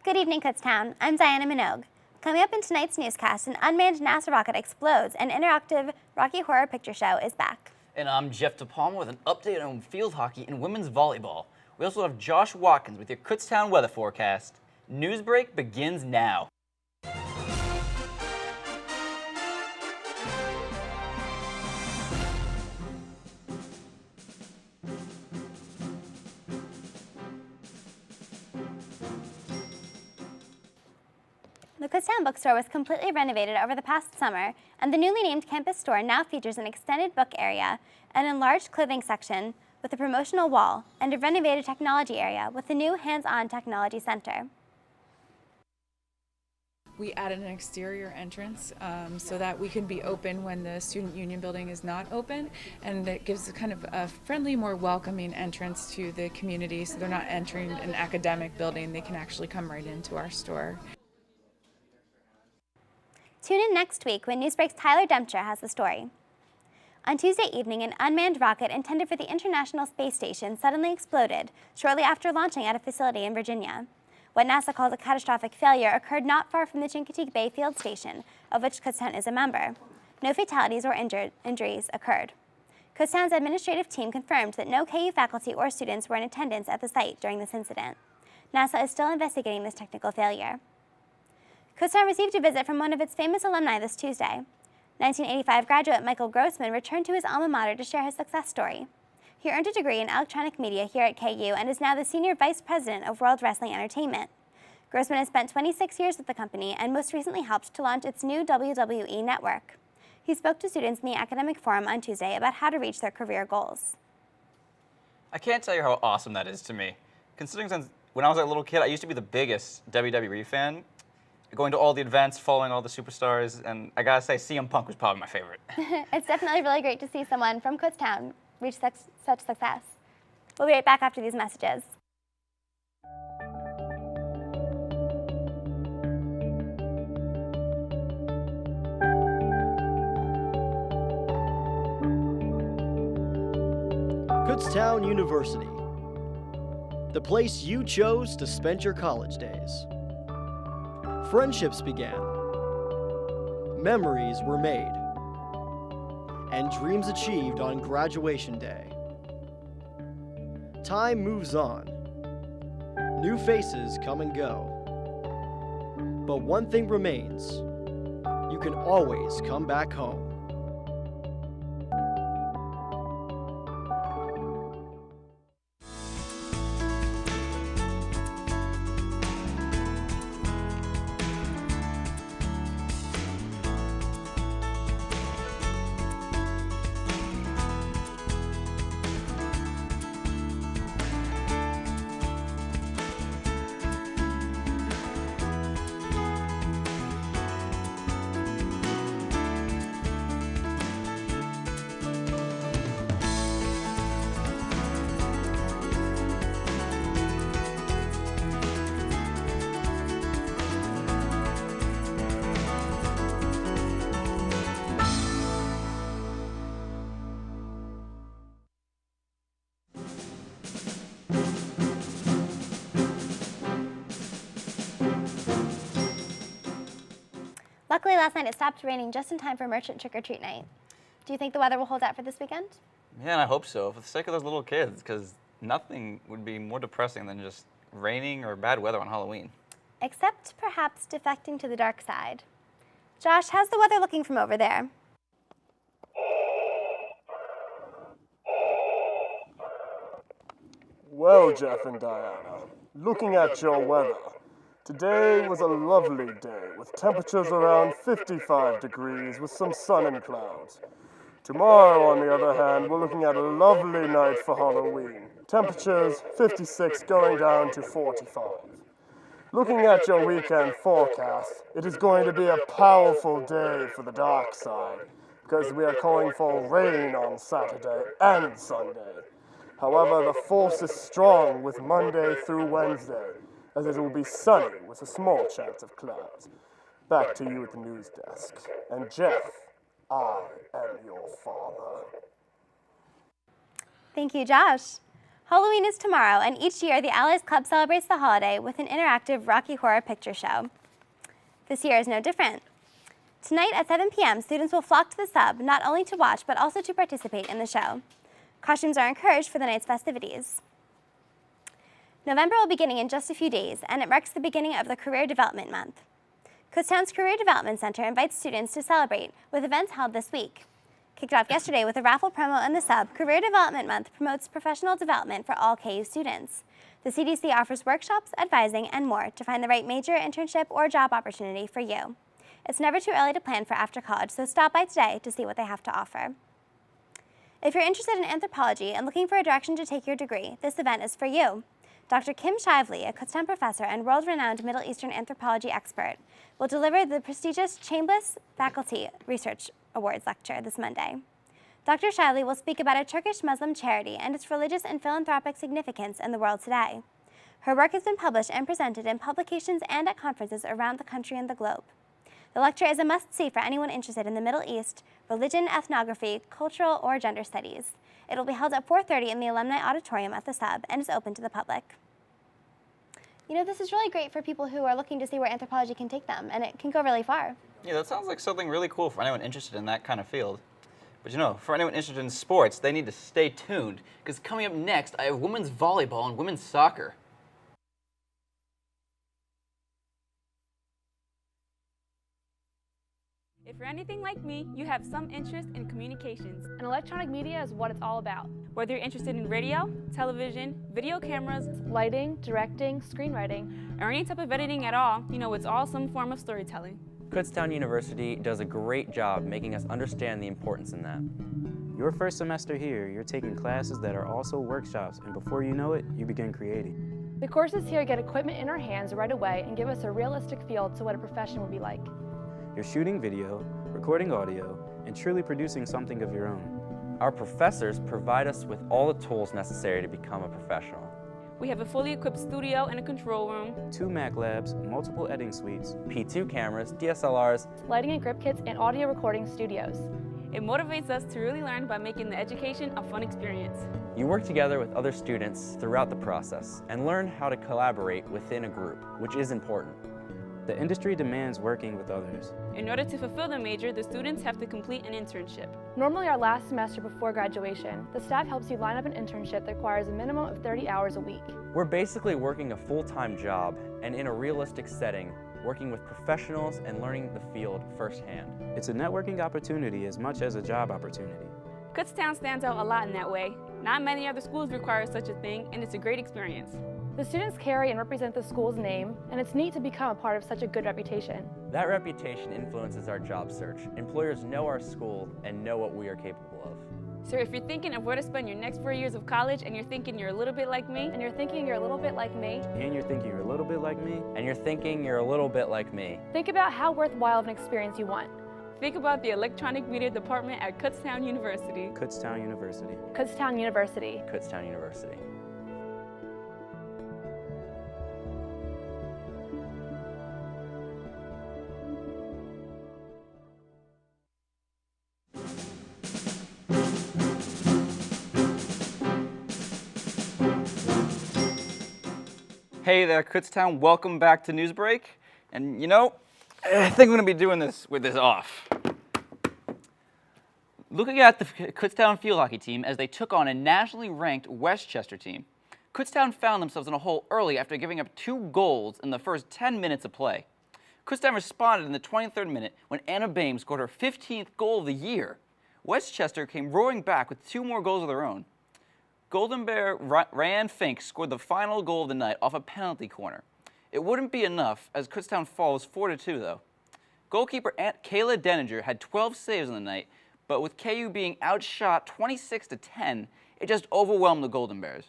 Good evening, Kutztown. I'm Diana Minogue. Coming up in tonight's newscast, an unmanned NASA rocket explodes, and interactive Rocky Horror Picture Show is back. And I'm Jeff DePalma with an update on field hockey and women's volleyball. We also have Josh Watkins with your Kutztown weather forecast. Newsbreak begins now. The Kutztown bookstore was completely renovated over the past summer, and the newly named campus store now features an extended book area, an enlarged clothing section with a promotional wall, and a renovated technology area with a new hands-on technology center. We added an exterior entrance so that we can be open when the Student Union building is not open, and it gives kind of a friendly, more welcoming entrance to the community, so they're not entering an academic building. They can actually come right into our store. Tune in next week when Newsbreak's Tyler Dempster has the story. On Tuesday evening, an unmanned rocket intended for the International Space Station suddenly exploded shortly after launching at a facility in Virginia. What NASA calls a catastrophic failure occurred not far from the Chincoteague Bay Field Station, of which Kutztown is a member. No fatalities or injuries occurred. Kutztown's administrative team confirmed that no KU faculty or students were in attendance at the site during this incident. NASA is still investigating this technical failure. Kutztown received a visit from one of its famous alumni this Tuesday. 1985 graduate Michael Grossman returned to his alma mater to share his success story. He earned a degree in electronic media here at KU and is now the Senior Vice President of World Wrestling Entertainment. Grossman has spent 26 years with the company and most recently helped to launch its new WWE network. He spoke to students in the academic forum on Tuesday about how to reach their career goals. I can't tell you how awesome that is to me. Considering since when I was a little kid, I used to be the biggest WWE fan, going to all the events, following all the superstars, and I gotta say, CM Punk was probably my favorite. It's definitely really great to see someone from Kutztown reach such success. We'll be right back after these messages. Kutztown University, the place you chose to spend your college days. Friendships began, memories were made, and dreams achieved on graduation day. Time moves on. New faces come and go. But one thing remains. You can always come back home. Luckily, last night it stopped raining just in time for Merchant Trick-or-Treat Night. Do you think the weather will hold out for this weekend? Man, I hope so, for the sake of those little kids, because nothing would be more depressing than just raining or bad weather on Halloween. Except perhaps defecting to the dark side. Josh, how's the weather looking from over there? Well, Jeff and Diana, looking at your weather, today was a lovely day with temperatures around 55 degrees with some sun and clouds. Tomorrow, on the other hand, we're looking at a lovely night for Halloween. Temperatures 56 going down to 45. Looking at your weekend forecast, it is going to be a powerful day for the dark side because we are calling for rain on Saturday and Sunday. However, the force is strong with Monday through Wednesday, as it will be sunny with a small chance of clouds. Back to you at the news desk. And Jeff, I am your father. Thank you, Josh. Halloween is tomorrow, and each year the Allies Club celebrates the holiday with an interactive Rocky Horror Picture Show. This year is no different. Tonight at 7 p.m., students will flock to the sub not only to watch but also to participate in the show. Costumes are encouraged for the night's festivities. November will be beginning in just a few days, and it marks the beginning of the Career Development Month. Kutztown's Career Development Center invites students to celebrate with events held this week. Kicked off yesterday with a raffle promo in the sub, Career Development Month promotes professional development for all KU students. The CDC offers workshops, advising, and more to find the right major, internship, or job opportunity for you. It's never too early to plan for after college, so stop by today to see what they have to offer. If you're interested in anthropology and looking for a direction to take your degree, this event is for you. Dr. Kim Shively, a Kutztown professor and world-renowned Middle Eastern anthropology expert, will deliver the prestigious Chambliss Faculty Research Awards lecture this Monday. Dr. Shively will speak about a Turkish Muslim charity and its religious and philanthropic significance in the world today. Her work has been published and presented in publications and at conferences around the country and the globe. The lecture is a must-see for anyone interested in the Middle East, religion, ethnography, cultural, or gender studies. It will be held at 4:30 in the Alumni Auditorium at the sub and is open to the public. You know, this is really great for people who are looking to see where anthropology can take them, and it can go really far. Yeah, that sounds like something really cool for anyone interested in that kind of field. But you know, for anyone interested in sports, they need to stay tuned, because coming up next, I have women's volleyball and women's soccer. If you're anything like me, you have some interest in communications. And electronic media is what it's all about. Whether you're interested in radio, television, video cameras, Lighting, directing, screenwriting. or any type of editing at all, you know it's all some form of storytelling. Kutztown University does a great job making us understand the importance in that. Your first semester here, you're taking classes that are also workshops, and before you know it, you begin creating. The courses here get equipment in our hands right away and give us a realistic feel to what a profession will be like. You're shooting video, recording audio, and truly producing something of your own. Our professors provide us with all the tools necessary to become a professional. We have a fully equipped studio and a control room. 2 Mac labs, multiple editing suites. P2 cameras, DSLRs, Lighting and grip kits and audio recording studios. It motivates us to really learn by making the education a fun experience. You work together with other students throughout the process and learn how to collaborate within a group, which is important. The industry demands working with others. In order to fulfill the major, the students have to complete an internship. Normally our last semester before graduation, the staff helps you line up an internship that requires a minimum of 30 hours a week. We're basically working a full-time job and in a realistic setting, working with professionals and learning the field firsthand. It's a networking opportunity as much as a job opportunity. Kutztown stands out a lot in that way. Not many other schools require such a thing, and it's a great experience. The students carry and represent the school's name, and it's neat to become a part of such a good reputation. That reputation influences our job search. Employers know our school and know what we are capable of. So if you're thinking of where to spend your next 4 years of college and you're thinking you're a little bit like me, And you're thinking you're a little bit like me, And you're thinking you're a little bit like me, And you're thinking you're a little bit like me, think about how worthwhile of an experience you want. think about the electronic media department at Kutztown University. Kutztown University. Kutztown University. Kutztown University. Hey there, Kutztown. Welcome back to Newsbreak. And you know, I think we're going to be doing this with this off. Looking at the Kutztown field hockey team as they took on a nationally ranked Westchester team, Kutztown found themselves in a hole early after giving up 2 goals in the first 10 minutes of play. Kutztown responded in the 23rd minute when Anna Bames scored her 15th goal of the year. Westchester came roaring back with 2 more goals of their own. Golden Bear Ryan Fink scored the final goal of the night off a penalty corner. It wouldn't be enough as Kutztown falls 4-2 though. Goalkeeper Kayla Denninger had 12 saves on the night, but with KU being outshot 26-10, it just overwhelmed the Golden Bears.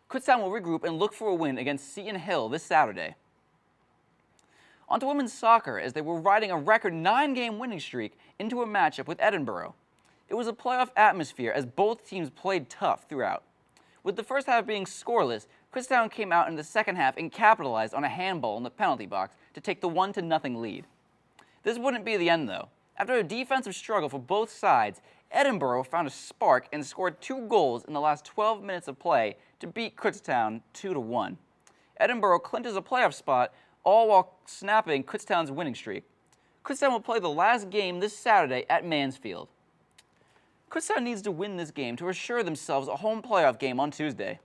Kutztown will regroup and look for a win against Seton Hill this Saturday. On to women's soccer as they were riding a record 9-game winning streak into a matchup with Edinburgh. It was a playoff atmosphere as both teams played tough throughout. With the first half being scoreless, Kutztown came out in the second half and capitalized on a handball in the penalty box to take the 1-0 lead. This wouldn't be the end though. After a defensive struggle for both sides, Edinburgh found a spark and scored 2 goals in the last 12 minutes of play to beat Kutztown 2-1. Edinburgh clinches a playoff spot, all while snapping Kutztown's winning streak. Kutztown will play the last game this Saturday at Mansfield. Kutztown needs to win this game to assure themselves a home playoff game on Tuesday.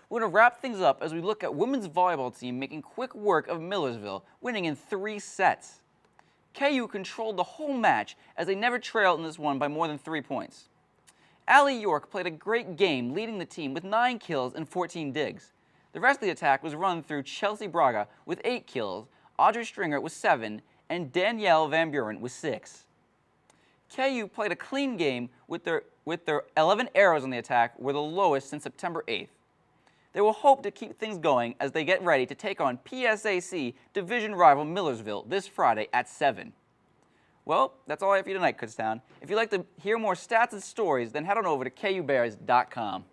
We're going to wrap things up as we look at women's volleyball team making quick work of Millersville, winning in 3 sets. KU controlled the whole match as they never trailed in this one by more than 3 points. Allie York played a great game, leading the team with 9 kills and 14 digs. The rest of the attack was run through Chelsea Braga with 8 kills, Audrey Stringer with 7, and Danielle Van Buren with 6. KU played a clean game with their 11 arrows on the attack were the lowest since September 8th. They will hope to keep things going as they get ready to take on PSAC division rival Millersville this Friday at 7. Well, that's all I have for you tonight, Kutztown. If you'd like to hear more stats and stories, then head on over to kubears.com.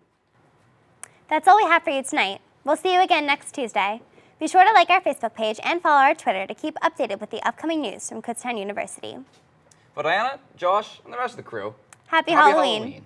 That's all we have for you tonight. We'll see you again next Tuesday. Be sure to like our Facebook page and follow our Twitter to keep updated with the upcoming news from Kutztown University. For Diana, Josh, and the rest of the crew, Happy Halloween.